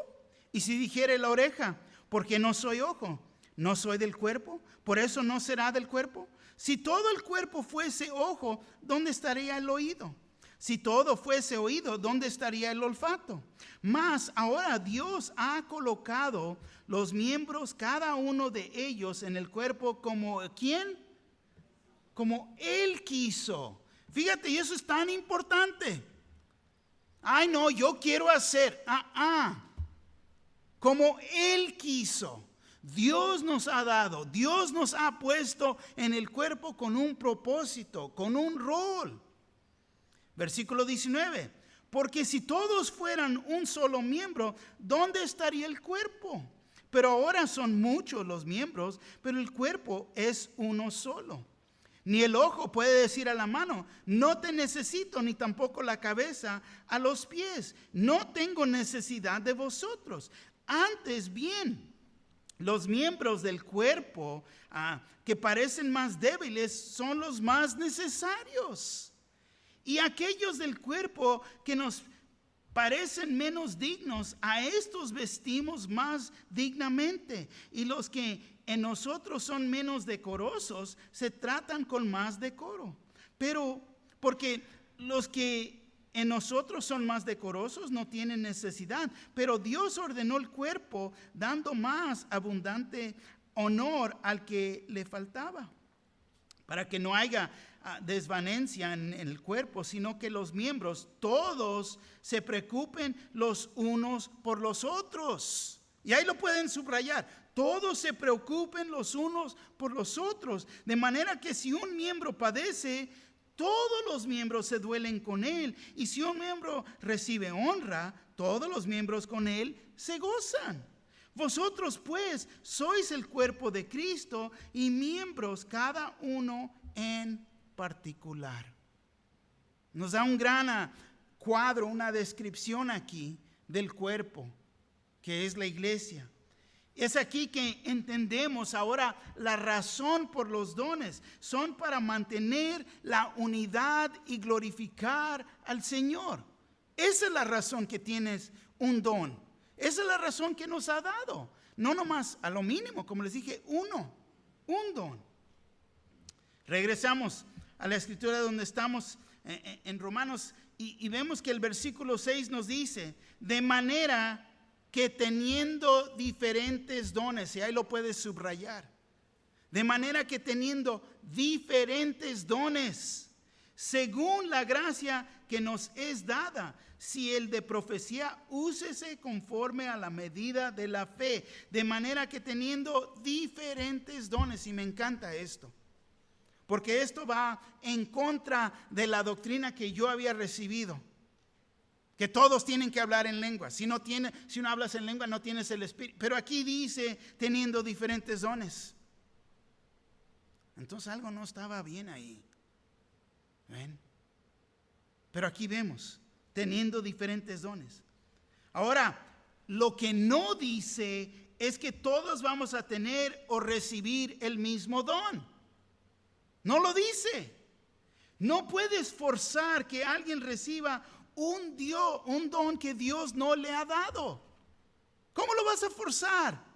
Y si dijera la oreja, ¿por qué no soy ojo? ¿No soy del cuerpo? ¿Por eso no será del cuerpo? Si todo el cuerpo fuese ojo, ¿dónde estaría el oído? Si todo fuese oído, ¿dónde estaría el olfato? Mas ahora Dios ha colocado los miembros, cada uno de ellos, en el cuerpo como ¿quién? Como Él quiso. Fíjate, y eso es tan importante. Ay, no, yo quiero hacer. Como Él quiso. Dios nos ha dado, Dios nos ha puesto en el cuerpo con un propósito, con un rol. Versículo 19, porque si todos fueran un solo miembro, ¿dónde estaría el cuerpo? Pero ahora son muchos los miembros, pero el cuerpo es uno solo. Ni el ojo puede decir a la mano, no te necesito, ni tampoco la cabeza a los pies, no tengo necesidad de vosotros. Antes bien, los miembros del cuerpo que parecen más débiles son los más necesarios. Y aquellos del cuerpo que nos parecen menos dignos, a estos vestimos más dignamente. Y los que en nosotros son menos decorosos, se tratan con más decoro. Pero porque los que en nosotros son más decorosos no tienen necesidad, pero Dios ordenó el cuerpo dando más abundante honor al que le faltaba, para que no haya desvanencia en el cuerpo, sino que los miembros todos se preocupen los unos por los otros. Y ahí lo pueden subrayar, todos se preocupen los unos por los otros, de manera que si un miembro padece, todos los miembros se duelen con él. Y si un miembro recibe honra, todos los miembros con él se gozan. Vosotros pues sois el cuerpo de Cristo y miembros cada uno en particular. Nos da un gran cuadro, una descripción aquí del cuerpo, que es la iglesia. Es aquí que entendemos ahora la razón por los dones. Son para mantener la unidad y glorificar al Señor. Esa es la razón que tienes un don. Esa es la razón que nos ha dado. No nomás a lo mínimo, como les dije, un don. Regresamos a la escritura donde estamos en Romanos y vemos que el versículo 6 nos dice, de manera que teniendo diferentes dones, y ahí lo puedes subrayar, de manera que teniendo diferentes dones, según la gracia que nos es dada, si el de profecía, úsese conforme a la medida de la fe, de manera que teniendo diferentes dones, y me encanta esto, porque esto va en contra de la doctrina que yo había recibido, que todos tienen que hablar en lengua. Si no hablas en lengua, no tienes el Espíritu. Pero aquí dice, teniendo diferentes dones. Entonces algo no estaba bien ahí. ¿Ven? Pero aquí vemos, teniendo diferentes dones. Ahora, lo que no dice es que todos vamos a tener o recibir el mismo don. No lo dice. No puedes forzar que alguien reciba un don que Dios no le ha dado. ¿Cómo lo vas a forzar?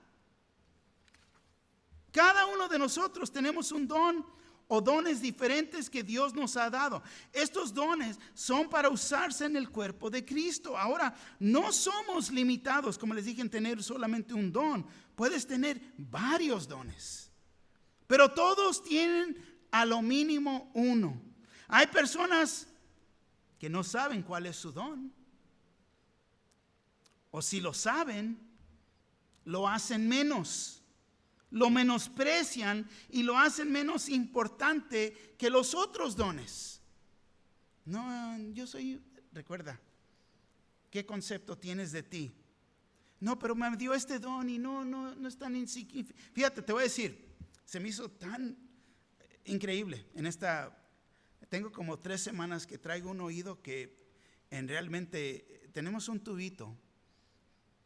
Cada uno de nosotros tenemos un don o dones diferentes que Dios nos ha dado. Estos dones son para usarse en el cuerpo de Cristo. Ahora, no somos limitados, como les dije, en tener solamente un don. Puedes tener varios dones, pero todos tienen a lo mínimo uno. Hay personas que no saben cuál es su don, o si lo saben, lo hacen menos. Lo menosprecian y lo hacen menos importante que los otros dones. No, recuerda, ¿qué concepto tienes de ti? No, pero me dio este don y no es tan insignificante. Fíjate, te voy a decir, se me hizo tan increíble tengo como 3 semanas que traigo un oído que realmente tenemos un tubito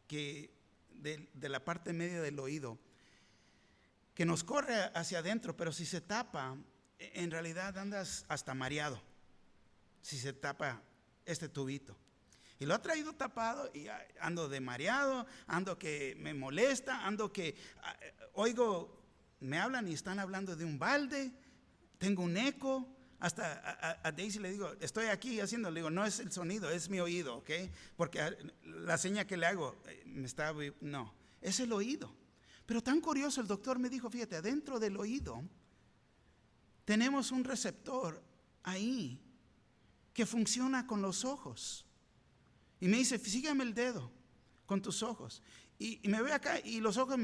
que de la parte media del oído que nos corre hacia adentro, pero si se tapa, en realidad andas hasta mareado, si se tapa este tubito. Y lo ha traído tapado y ando de mareado, ando que me molesta, ando que oigo, me hablan y están hablando de un balde, tengo un eco. Hasta a Daisy le digo, estoy aquí haciendo, le digo, no es el sonido, es mi oído, ¿ok? Porque la seña que le hago, no, es el oído. Pero tan curioso, el doctor me dijo, fíjate, adentro del oído tenemos un receptor ahí que funciona con los ojos. Y me dice, sígueme el dedo con tus ojos. Y me ve acá y los ojos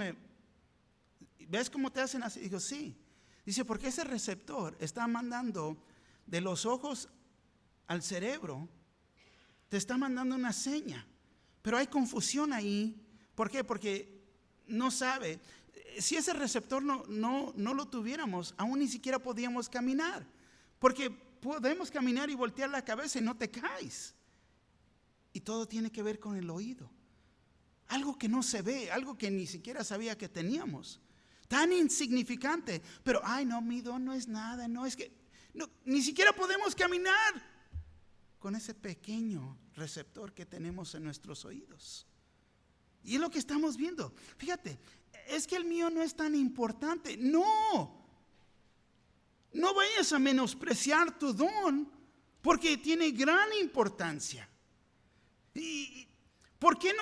¿ves cómo te hacen así? Digo, sí. Dice, porque ese receptor está mandando de los ojos al cerebro, te está mandando una seña. Pero hay confusión ahí. ¿Por qué? Porque no sabe. Si ese receptor no lo tuviéramos, aún ni siquiera podíamos caminar. Porque podemos caminar y voltear la cabeza y no te caes. Y todo tiene que ver con el oído. Algo que no se ve, algo que ni siquiera sabía que teníamos. Tan insignificante, pero no, mi don no es nada, ni siquiera podemos caminar con ese pequeño receptor que tenemos en nuestros oídos. Y es lo que estamos viendo. Fíjate, es que el mío no es tan importante. No vayas a menospreciar tu don porque tiene gran importancia. ¿Y por qué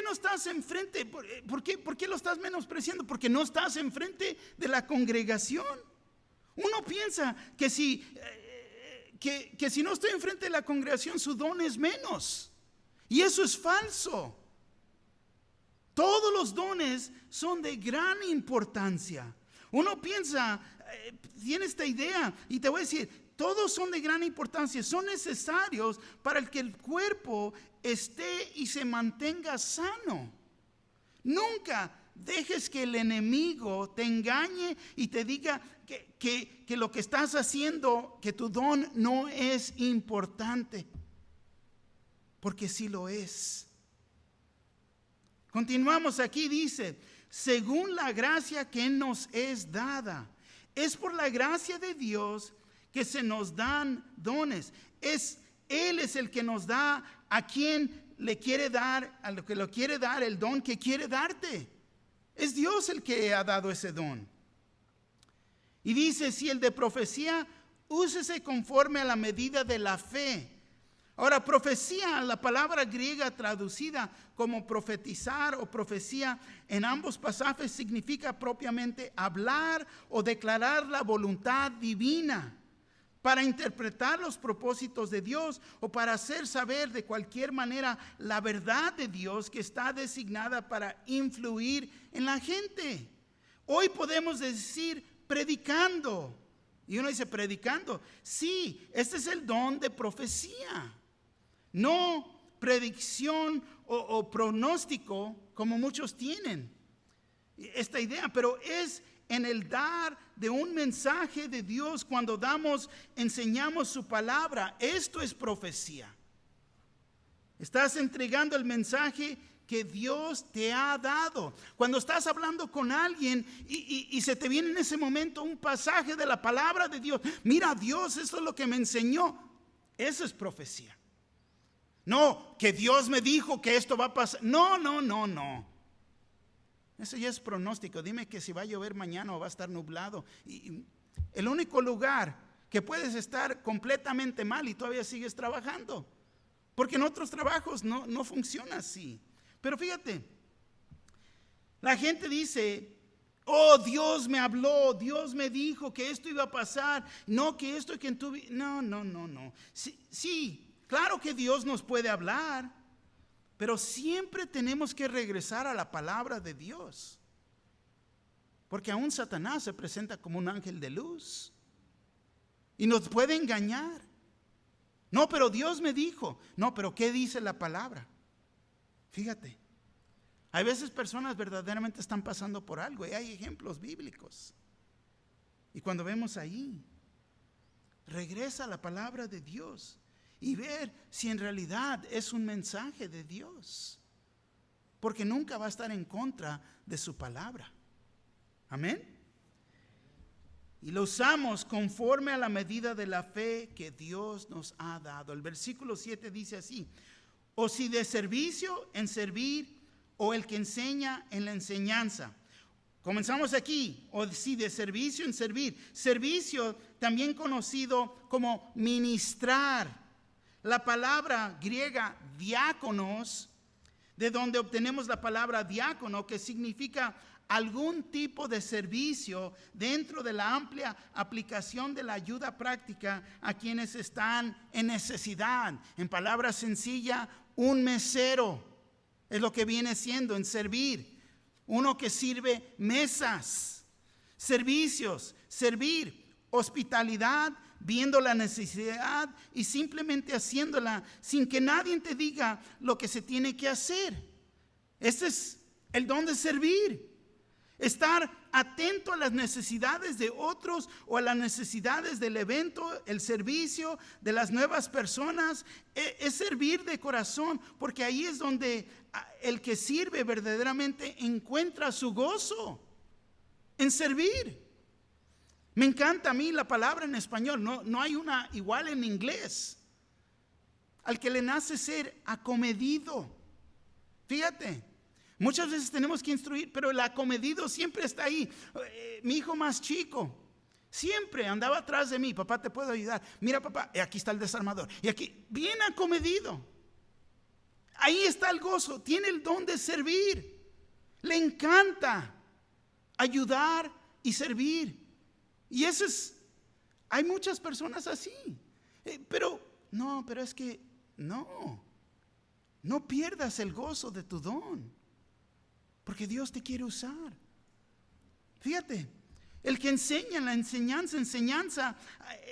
no estás enfrente? ¿Por qué lo estás menospreciando? Porque no estás enfrente de la congregación. Uno piensa que si no estoy enfrente de la congregación, su don es menos. Y eso es falso. Todos los dones son de gran importancia. Uno piensa, tiene esta idea, y te voy a decir, todos son de gran importancia, son necesarios para que el cuerpo esté y se mantenga sano. Nunca dejes que el enemigo te engañe y te diga que lo que estás haciendo, que tu don no es importante, porque sí lo es. Continuamos aquí, dice, según la gracia que nos es dada. Es por la gracia de Dios que se nos dan dones. Él es el que nos da a quien le quiere dar, a lo que lo quiere dar, el don que quiere darte. Es Dios el que ha dado ese don. Y dice, si el de profecía, úsese conforme a la medida de la fe. Ahora, profecía, la palabra griega traducida como profetizar o profecía en ambos pasajes significa propiamente hablar o declarar la voluntad divina, para interpretar los propósitos de Dios o para hacer saber de cualquier manera la verdad de Dios que está designada para influir en la gente. Hoy podemos decir predicando. Y uno dice, predicando. Sí, este es el don de profecía. No predicción o pronóstico como muchos tienen esta idea, pero es en el dar de un mensaje de Dios cuando enseñamos su palabra. Esto es profecía. Estás entregando el mensaje que Dios te ha dado. Cuando estás hablando con alguien y se te viene en ese momento un pasaje de la palabra de Dios. Mira, Dios, eso es lo que me enseñó. Eso es profecía. No, que Dios me dijo que esto va a pasar. No. Eso ya es pronóstico. Dime que si va a llover mañana o va a estar nublado. Y el único lugar que puedes estar completamente mal y todavía sigues trabajando. Porque en otros trabajos no funciona así. Pero fíjate, la gente dice, oh, Dios me habló, Dios me dijo que esto iba a pasar, no que esto y que en tu vida. No. Sí, claro que Dios nos puede hablar, pero siempre tenemos que regresar a la palabra de Dios. Porque aún Satanás se presenta como un ángel de luz y nos puede engañar. No, pero Dios me dijo. No, pero ¿qué dice la palabra? Fíjate, hay veces personas verdaderamente están pasando por algo y hay ejemplos bíblicos. Y cuando vemos ahí, regresa a la palabra de Dios y ver si en realidad es un mensaje de Dios. Porque nunca va a estar en contra de su palabra. Amén. Y lo usamos conforme a la medida de la fe que Dios nos ha dado. El versículo 7 dice así: o si de servicio en servir, o el que enseña en la enseñanza. Comenzamos aquí. O si de servicio en servir. Servicio también conocido como ministrar. La palabra griega diáconos, de donde obtenemos la palabra diácono, que significa algún tipo de servicio dentro de la amplia aplicación de la ayuda práctica a quienes están en necesidad. En palabras sencillas, un mesero es lo que viene siendo en servir. Uno que sirve mesas, servicios, servir, hospitalidad, viendo la necesidad y simplemente haciéndola sin que nadie te diga lo que se tiene que hacer. Ese es el don de servir. Estar atento a las necesidades de otros o a las necesidades del evento, el servicio de las nuevas personas, es servir de corazón, porque ahí es donde el que sirve verdaderamente encuentra su gozo en servir. Me encanta a mí la palabra en español, no hay una igual en inglés. Al que le nace ser acomedido. Fíjate. Muchas veces tenemos que instruir, pero el acomedido siempre está ahí. Mi hijo más chico siempre andaba atrás de mí. Papá, ¿te puedo ayudar? Mira, papá, aquí está el desarmador. Y aquí, bien acomedido. Ahí está el gozo. Tiene el don de servir. Le encanta ayudar y servir. Y eso es, hay muchas personas así. Pero es que no pierdas el gozo de tu don. Porque Dios te quiere usar. Fíjate, el que enseña la enseñanza,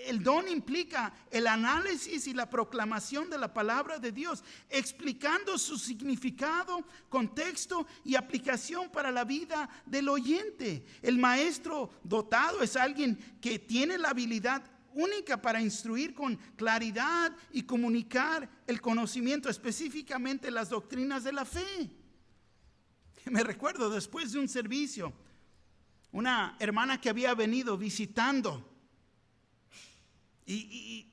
el don implica el análisis y la proclamación de la palabra de Dios, explicando su significado, contexto y aplicación para la vida del oyente. El maestro dotado es alguien que tiene la habilidad única para instruir con claridad y comunicar el conocimiento, específicamente las doctrinas de la fe. Me recuerdo después de un servicio, una hermana que había venido visitando y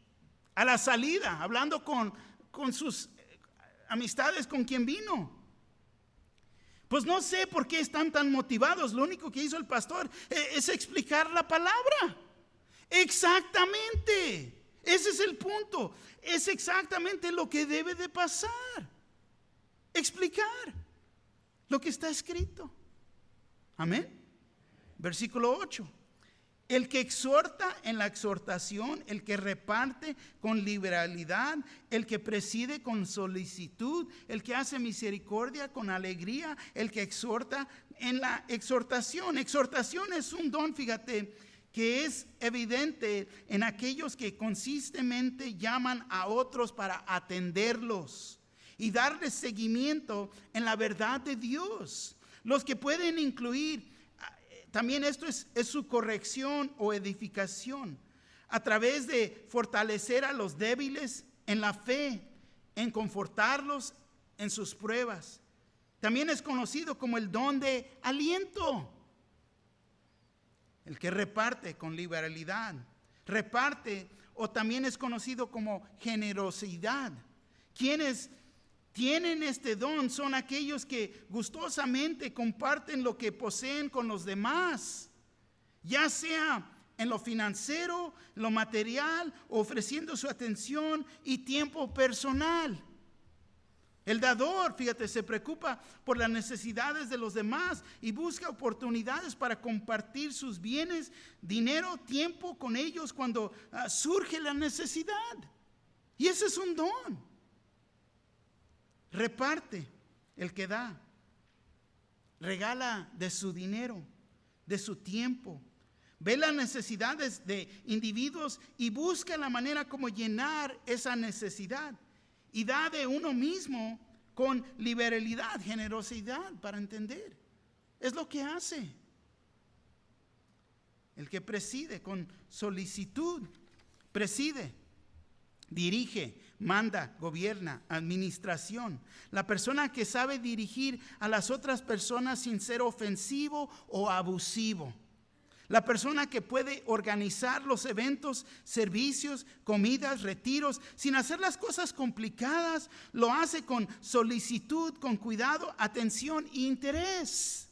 a la salida, hablando con sus amistades con quien vino. Pues no sé por qué están tan motivados. Lo único que hizo el pastor es explicar la palabra. Exactamente. Ese es el punto. Es exactamente lo que debe de pasar. Explicar lo que está escrito. Amén. Versículo 8. El que exhorta en la exhortación, el que reparte con liberalidad, el que preside con solicitud, el que hace misericordia con alegría, el que exhorta en la exhortación. Exhortación es un don, fíjate, que es evidente en aquellos que consistentemente llaman a otros para atenderlos y darles seguimiento en la verdad de Dios. Los que pueden incluir, también esto es su corrección o edificación, a través de fortalecer a los débiles en la fe, en confortarlos en sus pruebas. También es conocido como el don de aliento. El que reparte con liberalidad, reparte, o también es conocido como generosidad. Quienes tienen este don son aquellos que gustosamente comparten lo que poseen con los demás, ya sea en lo financiero, lo material, ofreciendo su atención y tiempo personal. El dador, fíjate, se preocupa por las necesidades de los demás y busca oportunidades para compartir sus bienes, dinero, tiempo con ellos cuando surge la necesidad. Y ese es un don. Reparte el que da. Regala de su dinero, de su tiempo. Ve las necesidades de individuos y busca la manera como llenar esa necesidad. Y da de uno mismo con liberalidad, generosidad, para entender. Es lo que hace. El que preside con solicitud, preside, dirige, manda, gobierna, administración. La persona que sabe dirigir a las otras personas sin ser ofensivo o abusivo. La persona que puede organizar los eventos, servicios, comidas, retiros, sin hacer las cosas complicadas, lo hace con solicitud, con cuidado, atención e interés.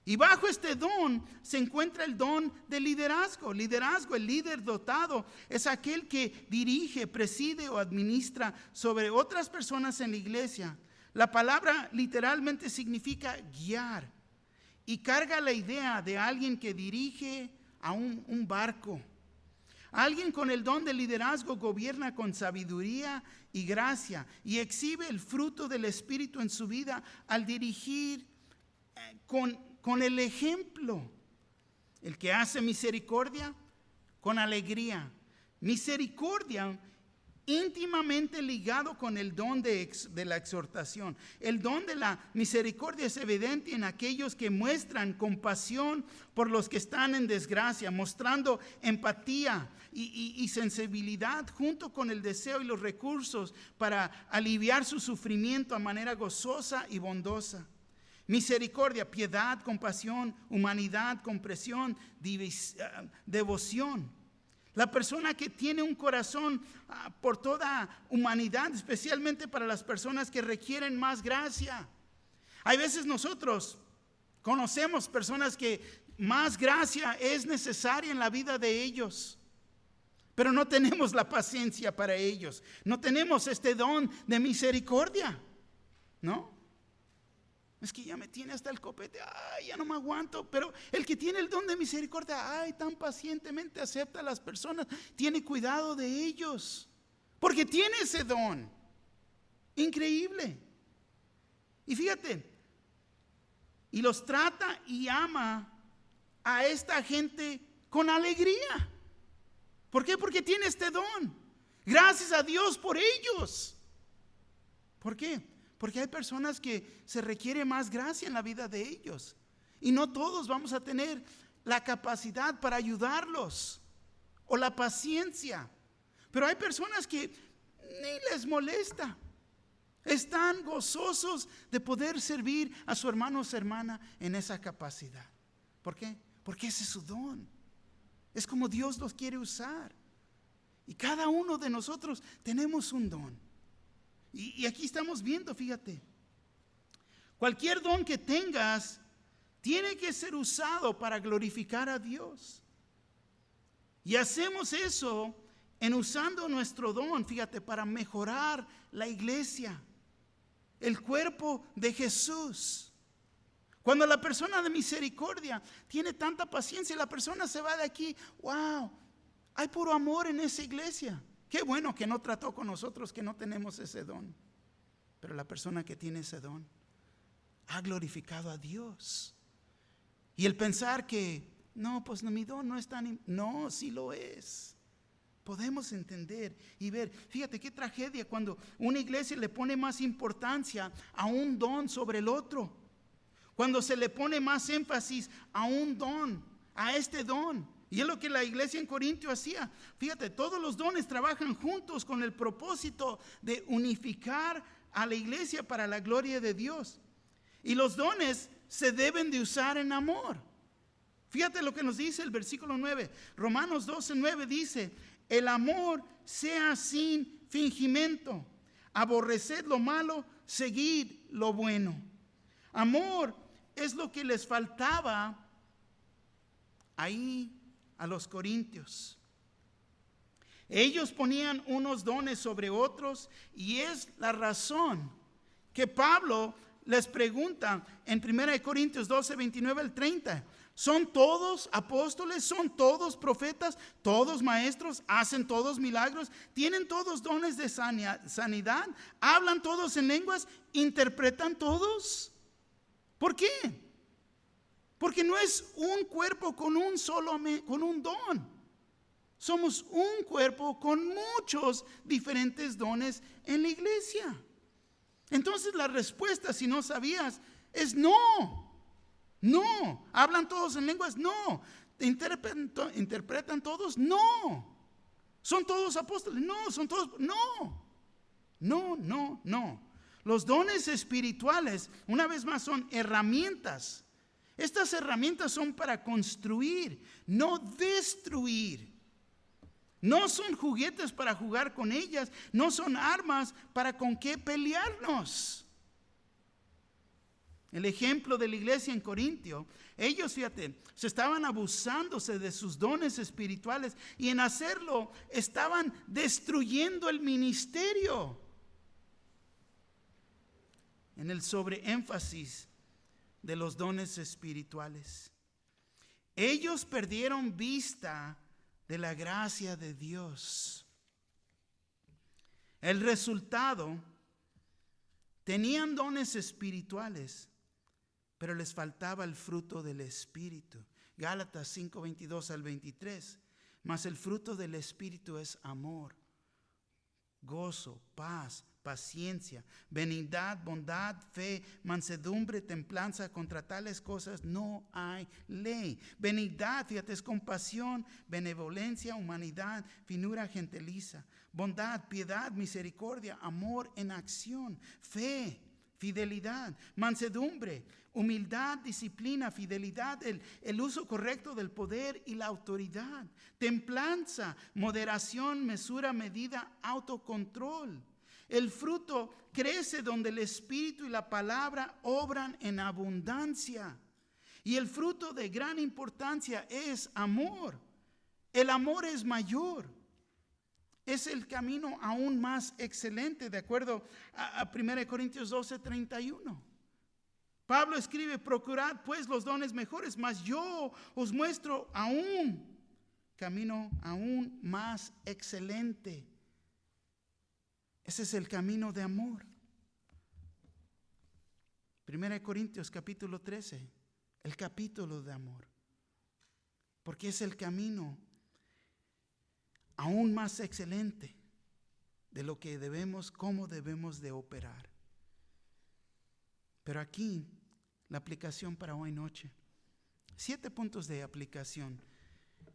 Y bajo este don se encuentra el don de liderazgo. Liderazgo, el líder dotado, es aquel que dirige, preside o administra sobre otras personas en la iglesia. La palabra literalmente significa guiar. Y carga la idea de alguien que dirige a un barco. Alguien con el don de liderazgo gobierna con sabiduría y gracia y exhibe el fruto del Espíritu en su vida al dirigir con el ejemplo. El que hace misericordia con alegría. Misericordia íntimamente ligado con el don de la exhortación. El don de la misericordia es evidente en aquellos que muestran compasión por los que están en desgracia, mostrando empatía y sensibilidad junto con el deseo y los recursos para aliviar su sufrimiento a manera gozosa y bondosa. Misericordia, piedad, compasión, humanidad, comprensión, devoción. La persona que tiene un corazón por toda humanidad, especialmente para las personas que requieren más gracia. Hay veces nosotros conocemos personas que más gracia es necesaria en la vida de ellos, pero no tenemos la paciencia para ellos. No tenemos este don de misericordia, ¿no? Es que ya me tiene hasta el copete, ay, ya no me aguanto. Pero el que tiene el don de misericordia, ay, tan pacientemente acepta a las personas, tiene cuidado de ellos, porque tiene ese don. Increíble. Y fíjate, y los trata y ama a esta gente con alegría. ¿Por qué? Porque tiene este don. Gracias a Dios por ellos. ¿Por qué? Porque hay personas que se requiere más gracia en la vida de ellos. Y no todos vamos a tener la capacidad para ayudarlos o la paciencia. Pero hay personas que ni les molesta. Están gozosos de poder servir a su hermano o su hermana en esa capacidad. ¿Por qué? Porque ese es su don. Es como Dios los quiere usar. Y cada uno de nosotros tenemos un don. Y aquí estamos viendo, fíjate, cualquier don que tengas tiene que ser usado para glorificar a Dios. Y hacemos eso en usando nuestro don, fíjate, para mejorar la iglesia, el cuerpo de Jesús. Cuando la persona de misericordia tiene tanta paciencia, la persona se va de aquí, wow, hay puro amor en esa iglesia. Qué bueno que no trató con nosotros que no tenemos ese don. Pero la persona que tiene ese don ha glorificado a Dios. Y el pensar que, no, pues no, mi don no es tan... No, sí lo es. Podemos entender y ver. Fíjate qué tragedia cuando una iglesia le pone más importancia a un don sobre el otro. Cuando se le pone más énfasis a un don, a este don. Y es lo que la iglesia en Corintio hacía. Fíjate, todos los dones trabajan juntos con el propósito de unificar a la iglesia para la gloria de Dios. Y los dones se deben de usar en amor. Fíjate lo que nos dice el versículo 9. Romanos 12:9 dice, el amor sea sin fingimiento. aborreced lo malo, seguid lo bueno. Amor es lo que les faltaba ahí a los corintios. Ellos ponían unos dones sobre otros y es la razón que Pablo les pregunta en 1 Corintios 12, 29 al 30. ¿Son todos apóstoles? ¿Son todos profetas? ¿Todos maestros? ¿Hacen todos milagros? ¿Tienen todos dones de sanidad? ¿Hablan todos en lenguas? ¿Interpretan todos? ¿Por qué? Porque no es un cuerpo con un don. Somos un cuerpo con muchos diferentes dones en la iglesia. Entonces la respuesta, si no sabías, es no. No. ¿Hablan todos en lenguas? No. ¿Interpretan todos? No. ¿Son todos apóstoles? No. ¿Son todos? No. No. Los dones espirituales, una vez más, son herramientas. Estas herramientas son para construir, no destruir. No son juguetes para jugar con ellas, no son armas para con qué pelearnos. El ejemplo de la iglesia en Corintio, ellos, fíjate, se estaban abusándose de sus dones espirituales y en hacerlo estaban destruyendo el ministerio. En el sobreénfasis de los dones espirituales, ellos perdieron vista de la gracia de Dios. El resultado, tenían dones espirituales, pero les faltaba el fruto del Espíritu. Gálatas 5, 22 al 23. Mas el fruto del Espíritu es amor, gozo, paz, paciencia, benignidad, bondad, fe, mansedumbre, templanza. Contra tales cosas no hay ley. Benignidad, fíjate, es compasión, benevolencia, humanidad, finura, gentiliza, bondad, piedad, misericordia, amor en acción, fe, fidelidad, mansedumbre, humildad, disciplina, fidelidad, el uso correcto del poder y la autoridad, templanza, moderación, mesura, medida, autocontrol. El fruto crece donde el Espíritu y la palabra obran en abundancia. Y el fruto de gran importancia es amor. El amor es mayor. Es el camino aún más excelente, de acuerdo a 1 Corintios 12, 31. Pablo escribe: procurad pues los dones mejores, mas yo os muestro camino aún más excelente. Ese es el camino de amor. 1 Corintios capítulo 13, el capítulo de amor. Porque es el camino aún más excelente de lo que cómo debemos de operar. Pero aquí, la aplicación para hoy noche. 7 puntos de aplicación.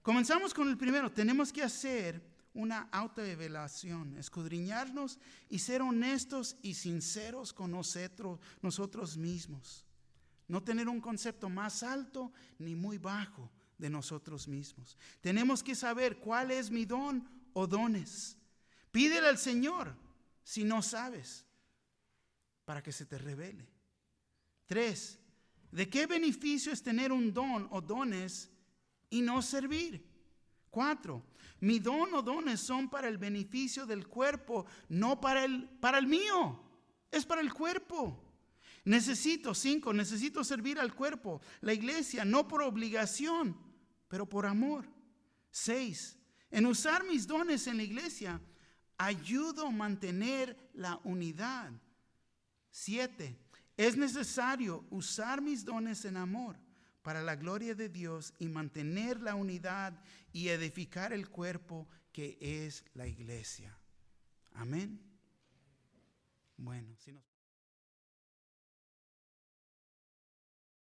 Comenzamos con el primero. Tenemos que hacer una autoevaluación, escudriñarnos y ser honestos y sinceros con nosotros mismos. No tener un concepto más alto ni muy bajo de nosotros mismos. Tenemos que saber cuál es mi don o dones. Pídele al Señor si no sabes, para que se te revele. 3. ¿De qué beneficio es tener un don o dones y no servir? 4. Mi don o dones son para el beneficio del cuerpo, no para el mío. Es para el cuerpo. 5. Necesito servir al cuerpo, la iglesia, no por obligación, pero por amor. 6. En usar mis dones en la iglesia, ayudo a mantener la unidad. 7. Es necesario usar mis dones en amor para la gloria de Dios y mantener la unidad y edificar el cuerpo que es la iglesia. Amén. Bueno, si nos